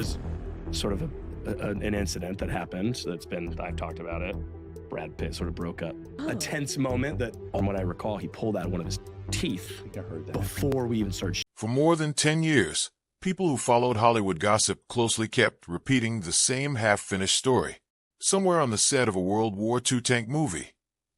was sort of an incident that happened I've talked about it. Brad Pitt sort of broke up. A tense moment that, from what I recall, he pulled out one of his teeth. I think I heard that. Before we even started. For more than 10 years, people who followed Hollywood gossip closely kept repeating the same half-finished story. Somewhere on the set of a World War II tank movie,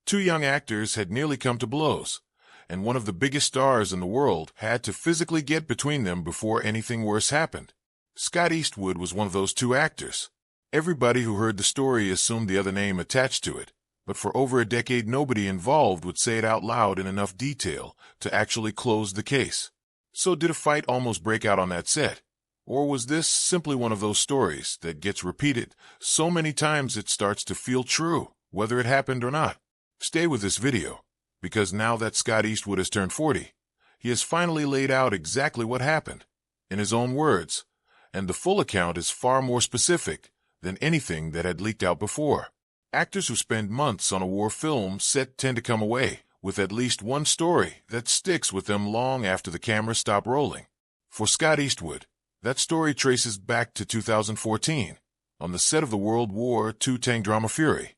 two young actors had nearly come to blows, and one of the biggest stars in the world had to physically get between them before anything worse happened. Scott Eastwood was one of those two actors. Everybody who heard the story assumed the other name attached to it, but for over a decade nobody involved would say it out loud in enough detail to actually close the case. So did a fight almost break out on that set? Or was this simply one of those stories that gets repeated so many times it starts to feel true, whether it happened or not? Stay with this video, because now that Scott Eastwood has turned 40, he has finally laid out exactly what happened, in his own words, and the full account is far more specific than anything that had leaked out before. Actors who spend months on a war film set tend to come away with at least one story that sticks with them long after the cameras stop rolling. For Scott Eastwood, that story traces back to 2014, on the set of the World War II tank drama Fury,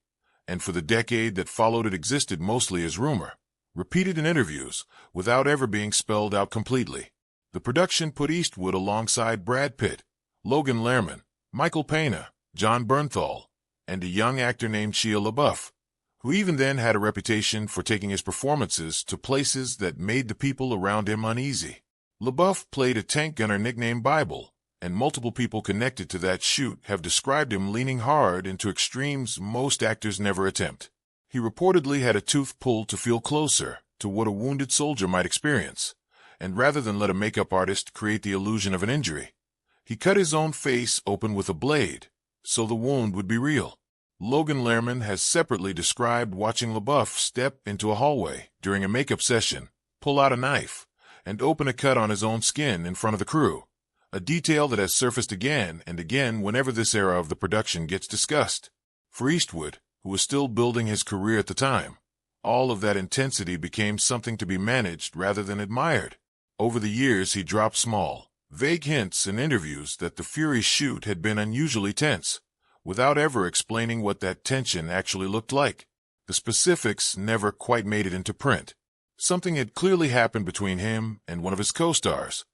and for the decade that followed it existed mostly as rumor, repeated in interviews without ever being spelled out completely. The production put Eastwood alongside Brad Pitt, Logan Lerman, Michael Pena, John Bernthal, and a young actor named Shia LaBeouf, who even then had a reputation for taking his performances to places that made the people around him uneasy. LaBeouf played a tank gunner nicknamed Bible, and multiple people connected to that shoot have described him leaning hard into extremes most actors never attempt. He reportedly had a tooth pulled to feel closer to what a wounded soldier might experience, and rather than let a makeup artist create the illusion of an injury, he cut his own face open with a blade, so the wound would be real. Logan Lerman has separately described watching LaBeouf step into a hallway during a makeup session, pull out a knife, and open a cut on his own skin in front of the crew, a detail that has surfaced again and again whenever this era of the production gets discussed. For Eastwood, who was still building his career at the time, all of that intensity became something to be managed rather than admired. Over the years he dropped small, vague hints in interviews that the Fury shoot had been unusually tense, without ever explaining what that tension actually looked like. The specifics never quite made it into print. Something had clearly happened between him and one of his co-stars,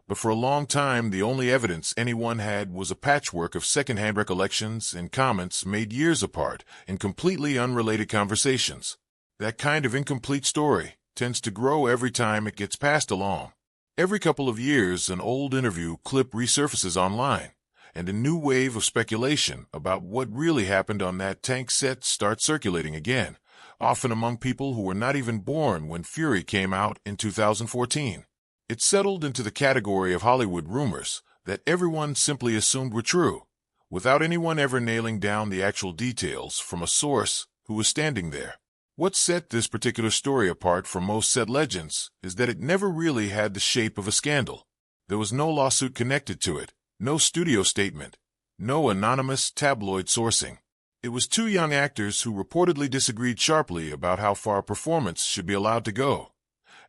but for a long time the only evidence anyone had was a patchwork of second-hand recollections and comments made years apart in completely unrelated conversations. That kind of incomplete story tends to grow every time it gets passed along. Every couple of years, an old interview clip resurfaces online, and a new wave of speculation about what really happened on that tank set starts circulating again, often among people who were not even born when Fury came out in 2014. It settled into the category of Hollywood rumors that everyone simply assumed were true, without anyone ever nailing down the actual details from a source who was standing there. What set this particular story apart from most set legends is that it never really had the shape of a scandal. There was no lawsuit connected to it, no studio statement, no anonymous tabloid sourcing. It was two young actors who reportedly disagreed sharply about how far a performance should be allowed to go,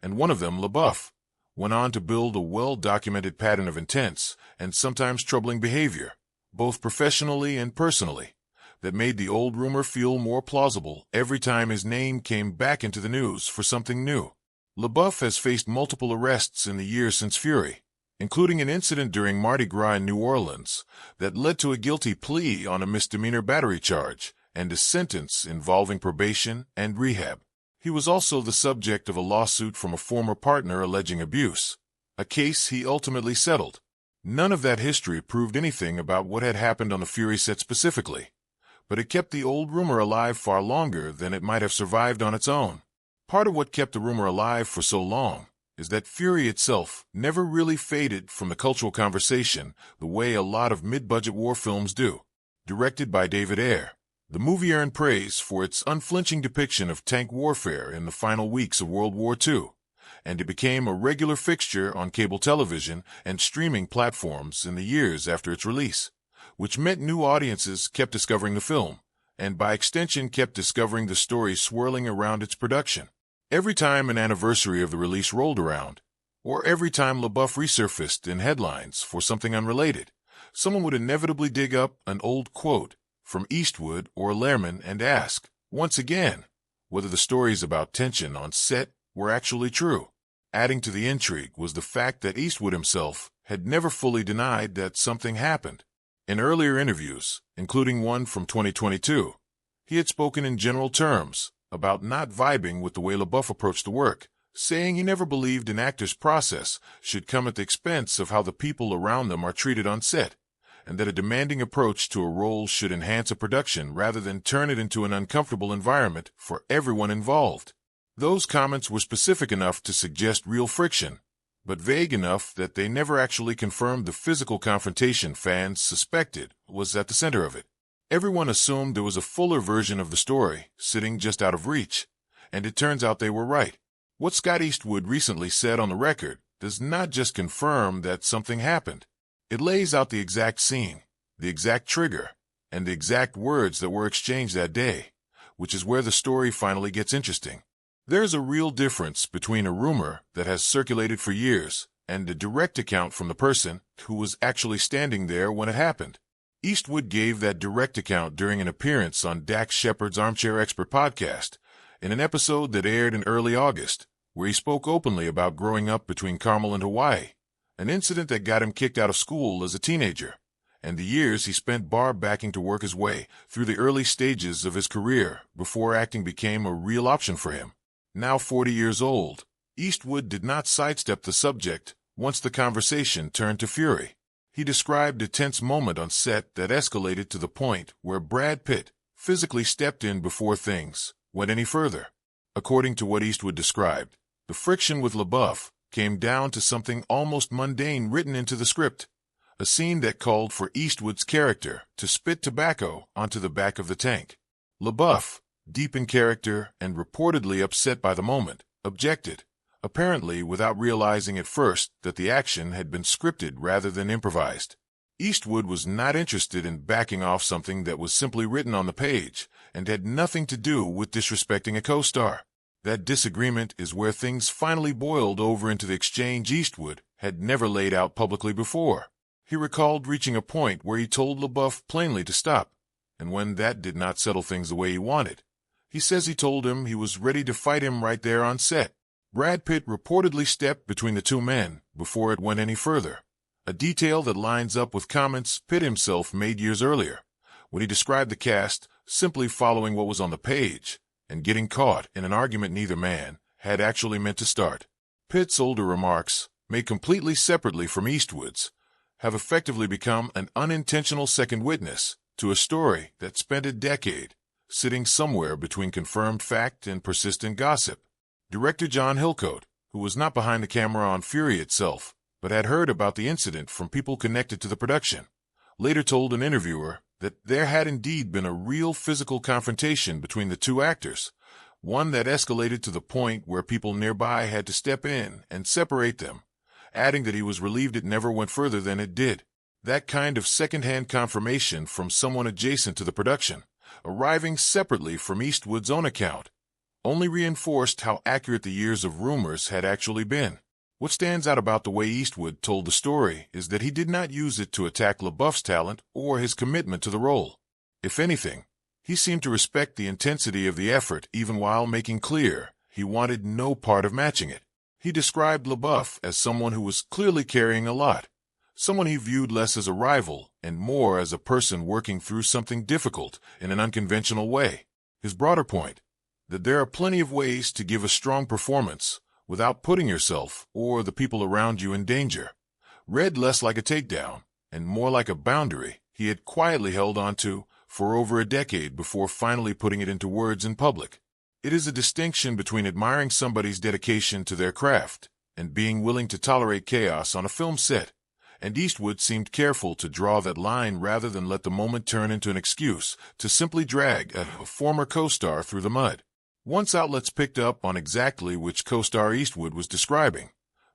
and one of them, LaBeouf, went on to build a well-documented pattern of intense and sometimes troubling behavior, both professionally and personally, that made the old rumor feel more plausible every time his name came back into the news for something new. LaBeouf has faced multiple arrests in the years since Fury, including an incident during Mardi Gras in New Orleans that led to a guilty plea on a misdemeanor battery charge and a sentence involving probation and rehab. He was also the subject of a lawsuit from a former partner alleging abuse, a case he ultimately settled. None of that history proved anything about what had happened on the Fury set specifically, but it kept the old rumor alive far longer than it might have survived on its own. Part of what kept the rumor alive for so long is that Fury itself never really faded from the cultural conversation the way a lot of mid-budget war films do. Directed by David Ayer, the movie earned praise for its unflinching depiction of tank warfare in the final weeks of World War II, and it became a regular fixture on cable television and streaming platforms in the years after its release, which meant new audiences kept discovering the film, and by extension kept discovering the stories swirling around its production. Every time an anniversary of the release rolled around, or every time LaBeouf resurfaced in headlines for something unrelated, someone would inevitably dig up an old quote from Eastwood or Lerman and ask, once again, whether the stories about tension on set were actually true. Adding to the intrigue was the fact that Eastwood himself had never fully denied that something happened. In earlier interviews, including one from 2022, he had spoken in general terms about not vibing with the way LaBeouf approached the work, saying he never believed an actor's process should come at the expense of how the people around them are treated on set, and that a demanding approach to a role should enhance a production rather than turn it into an uncomfortable environment for everyone involved. Those comments were specific enough to suggest real friction, but vague enough that they never actually confirmed the physical confrontation fans suspected was at the center of it. Everyone assumed there was a fuller version of the story sitting just out of reach, and it turns out they were right. What Scott Eastwood recently said on the record does not just confirm that something happened. It lays out the exact scene, the exact trigger, and the exact words that were exchanged that day, which is where the story finally gets interesting. There's a real difference between a rumor that has circulated for years and a direct account from the person who was actually standing there when it happened. Eastwood gave that direct account during an appearance on Dax Shepard's Armchair Expert podcast, in an episode that aired in early August, where he spoke openly about growing up between Carmel and Hawaii, an incident that got him kicked out of school as a teenager, and the years he spent bar-backing to work his way through the early stages of his career before acting became a real option for him. Now 40 years old, Eastwood did not sidestep the subject once the conversation turned to fury. He described a tense moment on set that escalated to the point where Brad Pitt physically stepped in before things went any further. According to what Eastwood described, the friction with LaBeouf came down to something almost mundane written into the script, a scene that called for Eastwood's character to spit tobacco onto the back of the tank. LaBeouf, deep in character and reportedly upset by the moment, objected, apparently without realizing at first that the action had been scripted rather than improvised. Eastwood was not interested in backing off something that was simply written on the page and had nothing to do with disrespecting a co-star. That disagreement is where things finally boiled over into the exchange Eastwood had never laid out publicly before. He recalled reaching a point where he told LaBeouf plainly to stop, and when that did not settle things the way he wanted, he says he told him he was ready to fight him right there on set. Brad Pitt reportedly stepped between the two men before it went any further, a detail that lines up with comments Pitt himself made years earlier, when he described the cast simply following what was on the page and getting caught in an argument neither man had actually meant to start. Pitt's older remarks, made completely separately from Eastwood's, have effectively become an unintentional second witness to a story that spent a decade sitting somewhere between confirmed fact and persistent gossip. Director John Hillcoat, who was not behind the camera on Fury itself, but had heard about the incident from people connected to the production, later told an interviewer that there had indeed been a real physical confrontation between the two actors, one that escalated to the point where people nearby had to step in and separate them, adding that he was relieved it never went further than it did. That kind of second-hand confirmation from someone adjacent to the production, arriving separately from Eastwood's own account, only reinforced how accurate the years of rumors had actually been. What stands out about the way Eastwood told the story is that he did not use it to attack LaBeouf's talent or his commitment to the role. If anything, he seemed to respect the intensity of the effort even while making clear he wanted no part of matching it. He described LaBeouf as someone who was clearly carrying a lot, someone he viewed less as a rival and more as a person working through something difficult in an unconventional way. His broader point, that there are plenty of ways to give a strong performance without putting yourself or the people around you in danger, read less like a takedown and more like a boundary he had quietly held on to for over a decade before finally putting it into words in public. It is a distinction between admiring somebody's dedication to their craft and being willing to tolerate chaos on a film set, and Eastwood seemed careful to draw that line rather than let the moment turn into an excuse to simply drag a former co-star through the mud. Once outlets picked up on exactly which co-star Eastwood was describing,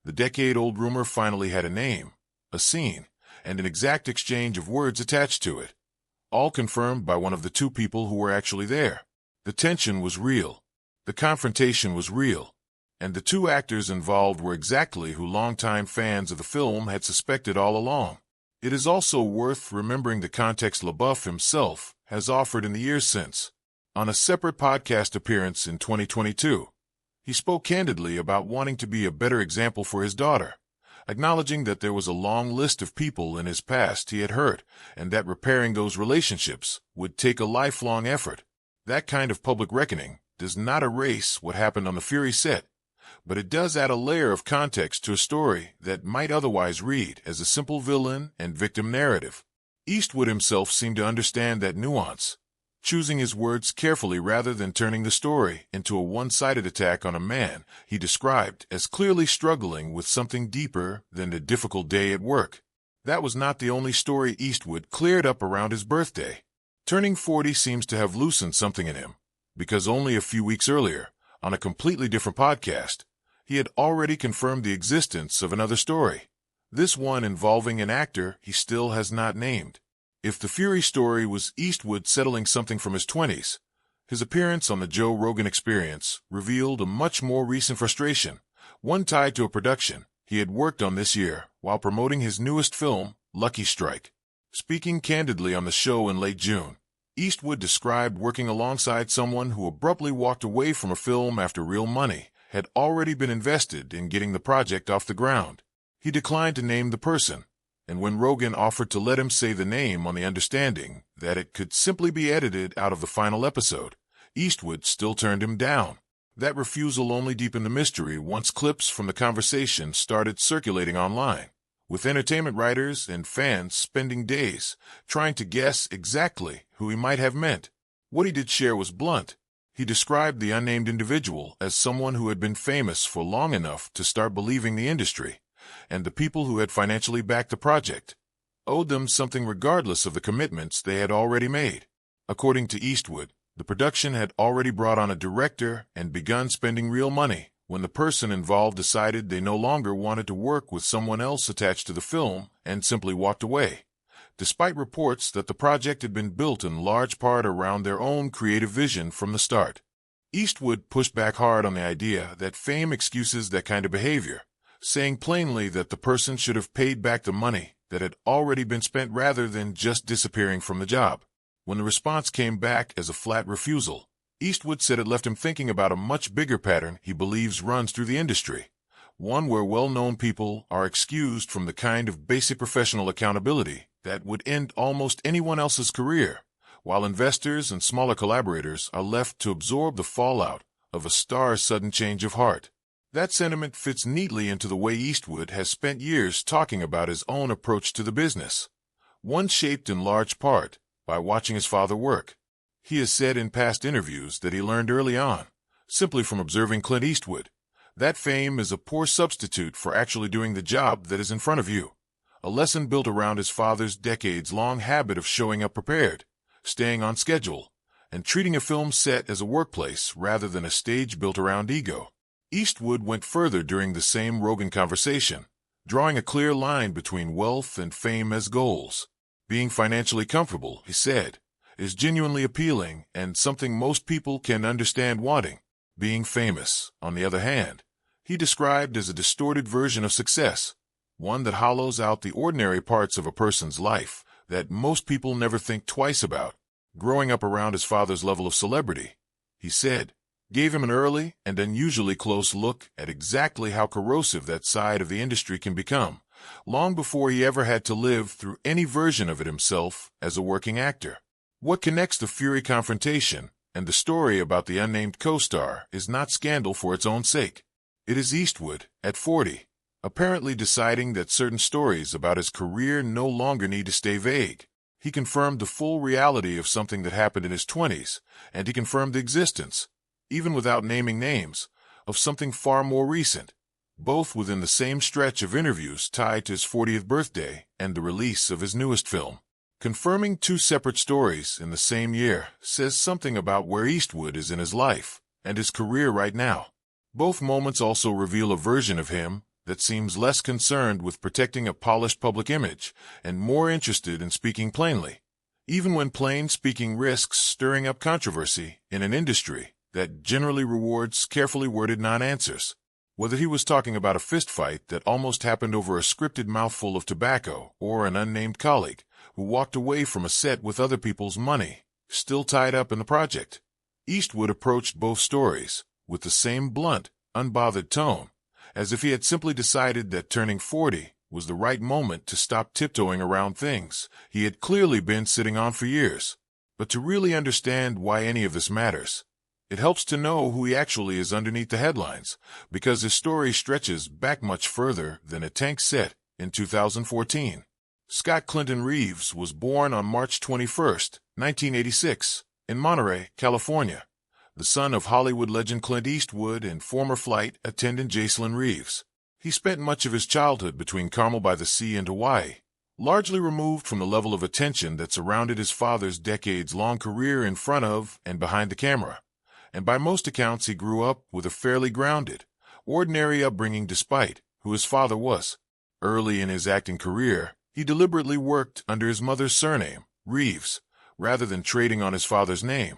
the decade-old rumor finally had a name, a scene, and an exact exchange of words attached to it, all confirmed by one of the two people who were actually there. The tension was real, the confrontation was real, and the two actors involved were exactly who longtime fans of the film had suspected all along. It is also worth remembering the context LaBeouf himself has offered in the years since. On a separate podcast appearance in 2022, he spoke candidly about wanting to be a better example for his daughter, acknowledging that there was a long list of people in his past he had hurt, and that repairing those relationships would take a lifelong effort. That kind of public reckoning does not erase what happened on the Fury set, but it does add a layer of context to a story that might otherwise read as a simple villain and victim narrative. Eastwood himself seemed to understand that nuance, choosing his words carefully rather than turning the story into a one-sided attack on a man he described as clearly struggling with something deeper than a difficult day at work. That was not the only story Eastwood cleared up around his birthday. Turning 40 seems to have loosened something in him, because only a few weeks earlier, on a completely different podcast, he had already confirmed the existence of another story, this one involving an actor he still has not named. If the Fury story was Eastwood settling something from his 20s, his appearance on the Joe Rogan Experience revealed a much more recent frustration, one tied to a production he had worked on this year while promoting his newest film, Lucky Strike. Speaking candidly on the show in late June, Eastwood described working alongside someone who abruptly walked away from a film after real money had already been invested in getting the project off the ground. He declined to name the person, and when Rogan offered to let him say the name on the understanding that it could simply be edited out of the final episode, Eastwood still turned him down. That refusal only deepened the mystery once clips from the conversation started circulating online, with entertainment writers and fans spending days trying to guess exactly who he might have meant. What he did share was blunt. He described the unnamed individual as someone who had been famous for long enough to start believing the industry, and the people who had financially backed the project owed them something regardless of the commitments they had already made. According to Eastwood, the production had already brought on a director and begun spending real money when the person involved decided they no longer wanted to work with someone else attached to the film and simply walked away, despite reports that the project had been built in large part around their own creative vision from the start. Eastwood pushed back hard on the idea that fame excuses that kind of behavior, saying plainly that the person should have paid back the money that had already been spent rather than just disappearing from the job. When the response came back as a flat refusal, Eastwood said it left him thinking about a much bigger pattern he believes runs through the industry, one where well-known people are excused from the kind of basic professional accountability that would end almost anyone else's career, while investors and smaller collaborators are left to absorb the fallout of a star's sudden change of heart. That sentiment fits neatly into the way Eastwood has spent years talking about his own approach to the business, one shaped in large part by watching his father work. He has said in past interviews that he learned early on, simply from observing Clint Eastwood, that fame is a poor substitute for actually doing the job that is in front of you, a lesson built around his father's decades-long habit of showing up prepared, staying on schedule, and treating a film set as a workplace rather than a stage built around ego. Eastwood went further during the same Rogan conversation, drawing a clear line between wealth and fame as goals. Being financially comfortable, he said, is genuinely appealing and something most people can understand wanting. Being famous, on the other hand, he described as a distorted version of success, one that hollows out the ordinary parts of a person's life that most people never think twice about. Growing up around his father's level of celebrity, he said, gave him an early and unusually close look at exactly how corrosive that side of the industry can become, long before he ever had to live through any version of it himself as a working actor. What connects the Fury confrontation and the story about the unnamed co-star is not scandal for its own sake. It is Eastwood, at 40, apparently deciding that certain stories about his career no longer need to stay vague. He confirmed the full reality of something that happened in his 20s, and he confirmed the existence, even without naming names, of something far more recent, both within the same stretch of interviews tied to his 40th birthday and the release of his newest film. Confirming two separate stories in the same year says something about where Eastwood is in his life and his career right now. Both moments also reveal a version of him that seems less concerned with protecting a polished public image and more interested in speaking plainly, even when plain speaking risks stirring up controversy in an industry that generally rewards carefully worded non-answers. Whether he was talking about a fistfight that almost happened over a scripted mouthful of tobacco or an unnamed colleague who walked away from a set with other people's money still tied up in the project, Eastwood approached both stories with the same blunt, unbothered tone, as if he had simply decided that turning 40 was the right moment to stop tiptoeing around things he had clearly been sitting on for years. But to really understand why any of this matters, it helps to know who he actually is underneath the headlines, because his story stretches back much further than a tank set in 2014. Scott Clinton Reeves was born on March 21, 1986, in Monterey, California, the son of Hollywood legend Clint Eastwood and former flight attendant Jocelyn Reeves. He spent much of his childhood between Carmel by the Sea and Hawaii, largely removed from the level of attention that surrounded his father's decades-long career in front of and behind the camera. And by most accounts he grew up with a fairly grounded, ordinary upbringing despite who his father was. Early in his acting career, he deliberately worked under his mother's surname, Reeves, rather than trading on his father's name,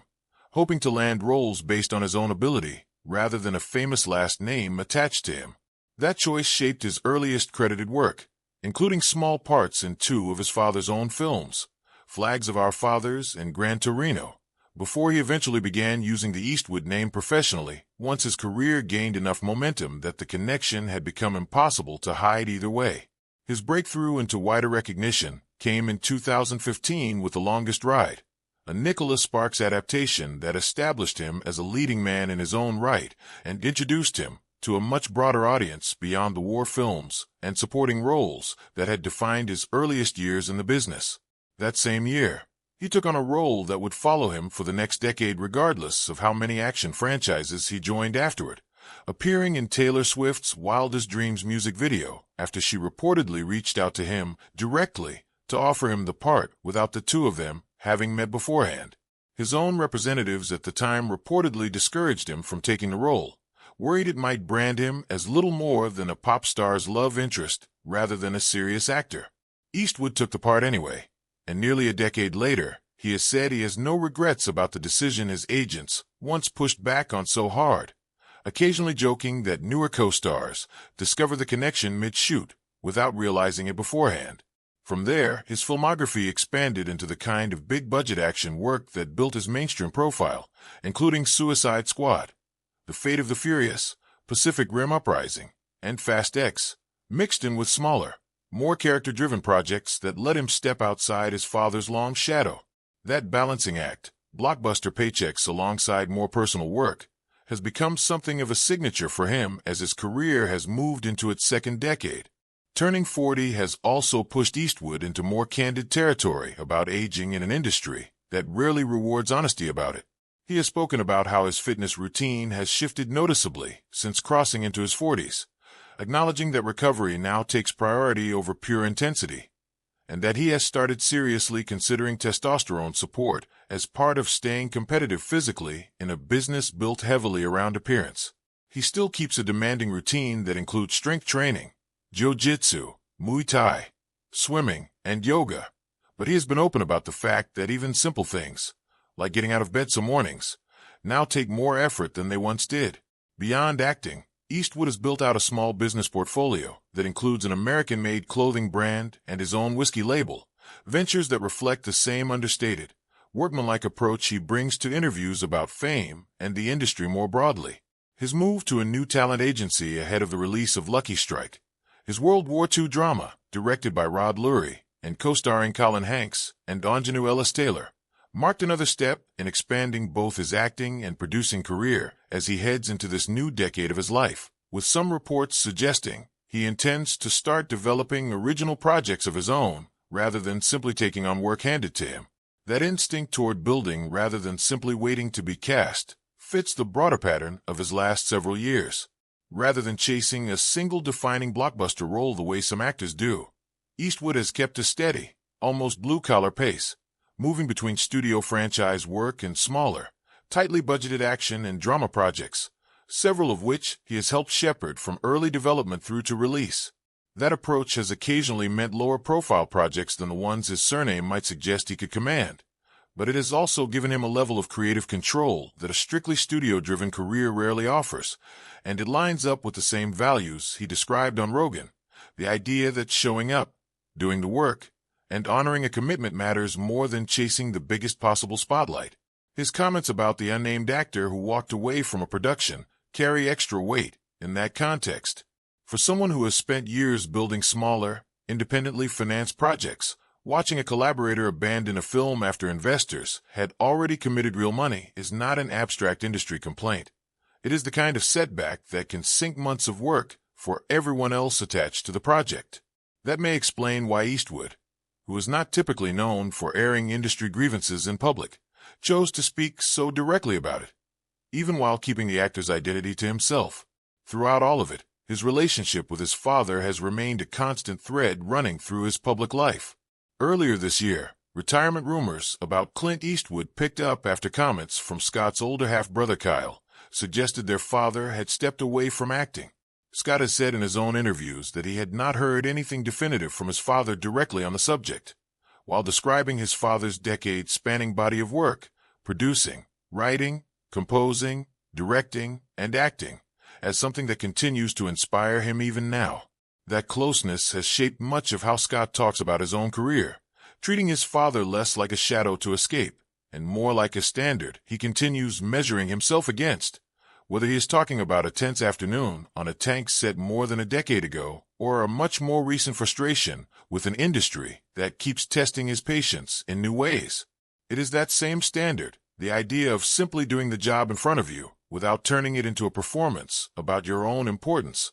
hoping to land roles based on his own ability rather than a famous last name attached to him. That choice shaped his earliest credited work, including small parts in 2 of his father's own films, Flags of Our Fathers and Gran Torino, before he eventually began using the Eastwood name professionally once his career gained enough momentum that the connection had become impossible to hide either way. His breakthrough into wider recognition came in 2015 with The Longest Ride, a Nicholas Sparks adaptation that established him as a leading man in his own right and introduced him to a much broader audience beyond the war films and supporting roles that had defined his earliest years in the business. That same year, he took on a role that would follow him for the next decade regardless of how many action franchises he joined afterward, appearing in Taylor Swift's Wildest Dreams music video after she reportedly reached out to him directly to offer him the part without the 2 of them having met beforehand. His own representatives at the time reportedly discouraged him from taking the role, worried it might brand him as little more than a pop star's love interest rather than a serious actor. Eastwood took the part anyway, and nearly a decade later, he has said he has no regrets about the decision his agents once pushed back on so hard, occasionally joking that newer co-stars discover the connection mid-shoot without realizing it beforehand. From there, his filmography expanded into the kind of big-budget action work that built his mainstream profile, including Suicide Squad, The Fate of the Furious, Pacific Rim Uprising, and Fast X, mixed in with smaller, more character-driven projects that let him step outside his father's long shadow. That balancing act, blockbuster paychecks alongside more personal work, has become something of a signature for him as his career has moved into its second decade. Turning 40 has also pushed Eastwood into more candid territory about aging in an industry that rarely rewards honesty about it. He has spoken about how his fitness routine has shifted noticeably since crossing into his 40s, acknowledging that recovery now takes priority over pure intensity, and that he has started seriously considering testosterone support as part of staying competitive physically in a business built heavily around appearance. He still keeps a demanding routine that includes strength training, jiu-jitsu, Muay Thai, swimming, and yoga, but he has been open about the fact that even simple things, like getting out of bed some mornings, now take more effort than they once did. Beyond acting, Eastwood has built out a small business portfolio that includes an American-made clothing brand and his own whiskey label, ventures that reflect the same understated, workmanlike approach he brings to interviews about fame and the industry more broadly. His move to a new talent agency ahead of the release of Lucky Strike, his World War II drama, directed by Rod Lurie and co-starring Colin Hanks and Anjanou Ellis-Taylor, marked another step in expanding both his acting and producing career as he heads into this new decade of his life, with some reports suggesting he intends to start developing original projects of his own rather than simply taking on work handed to him. That instinct toward building rather than simply waiting to be cast fits the broader pattern of his last several years. Rather than chasing a single defining blockbuster role the way some actors do, Eastwood has kept a steady, almost blue-collar pace, moving between studio franchise work and smaller, tightly budgeted action and drama projects, several of which he has helped shepherd from early development through to release. That approach has occasionally meant lower-profile projects than the ones his surname might suggest he could command, but it has also given him a level of creative control that a strictly studio-driven career rarely offers, and it lines up with the same values he described on Rogan, the idea that showing up, doing the work, and honoring a commitment matters more than chasing the biggest possible spotlight. His comments about the unnamed actor who walked away from a production carry extra weight in that context. For someone who has spent years building smaller, independently financed projects, watching a collaborator abandon a film after investors had already committed real money is not an abstract industry complaint. It is the kind of setback that can sink months of work for everyone else attached to the project. That may explain why Eastwood, who is not typically known for airing industry grievances in public, chose to speak so directly about it, even while keeping the actor's identity to himself. Throughout all of it, his relationship with his father has remained a constant thread running through his public life. Earlier this year, retirement rumors about Clint Eastwood picked up after comments from Scott's older half-brother Kyle suggested their father had stepped away from acting. Scott has said in his own interviews that he had not heard anything definitive from his father directly on the subject, while describing his father's decade-spanning body of work, producing, writing, composing, directing, and acting, as something that continues to inspire him even now. That closeness has shaped much of how Scott talks about his own career, treating his father less like a shadow to escape, and more like a standard he continues measuring himself against. Whether he is talking about a tense afternoon on a tank set more than a decade ago, or a much more recent frustration with an industry that keeps testing his patience in new ways. It is that same standard, the idea of simply doing the job in front of you without turning it into a performance about your own importance,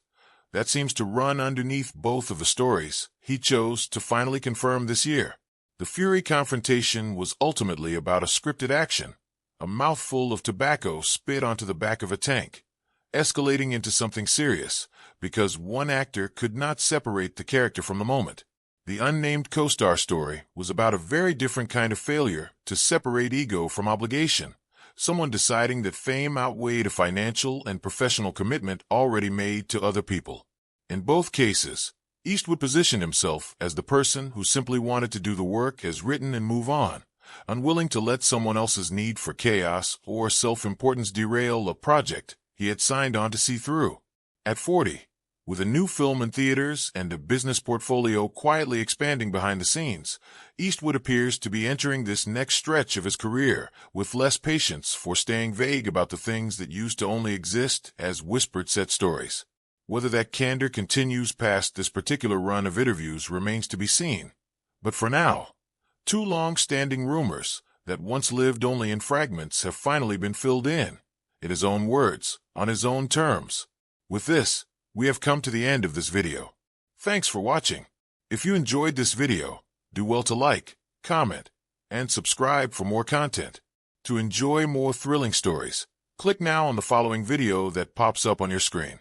that seems to run underneath both of the stories he chose to finally confirm this year. The Fury confrontation was ultimately about a scripted action, a mouthful of tobacco spit onto the back of a tank, escalating into something serious because one actor could not separate the character from the moment. The unnamed co-star story was about a very different kind of failure to separate ego from obligation, someone deciding that fame outweighed a financial and professional commitment already made to other people. In both cases, Eastwood positioned himself as the person who simply wanted to do the work as written and move on, unwilling to let someone else's need for chaos or self-importance derail a project he had signed on to see through. At 40, with a new film in theaters and a business portfolio quietly expanding behind the scenes, Eastwood appears to be entering this next stretch of his career with less patience for staying vague about the things that used to only exist as whispered set stories. Whether that candor continues past this particular run of interviews remains to be seen. But for now, two long-standing rumors that once lived only in fragments have finally been filled in his own words, on his own terms. With this, we have come to the end of this video. Thanks for watching. If you enjoyed this video, do well to like, comment, and subscribe for more content. To enjoy more thrilling stories, click now on the following video that pops up on your screen.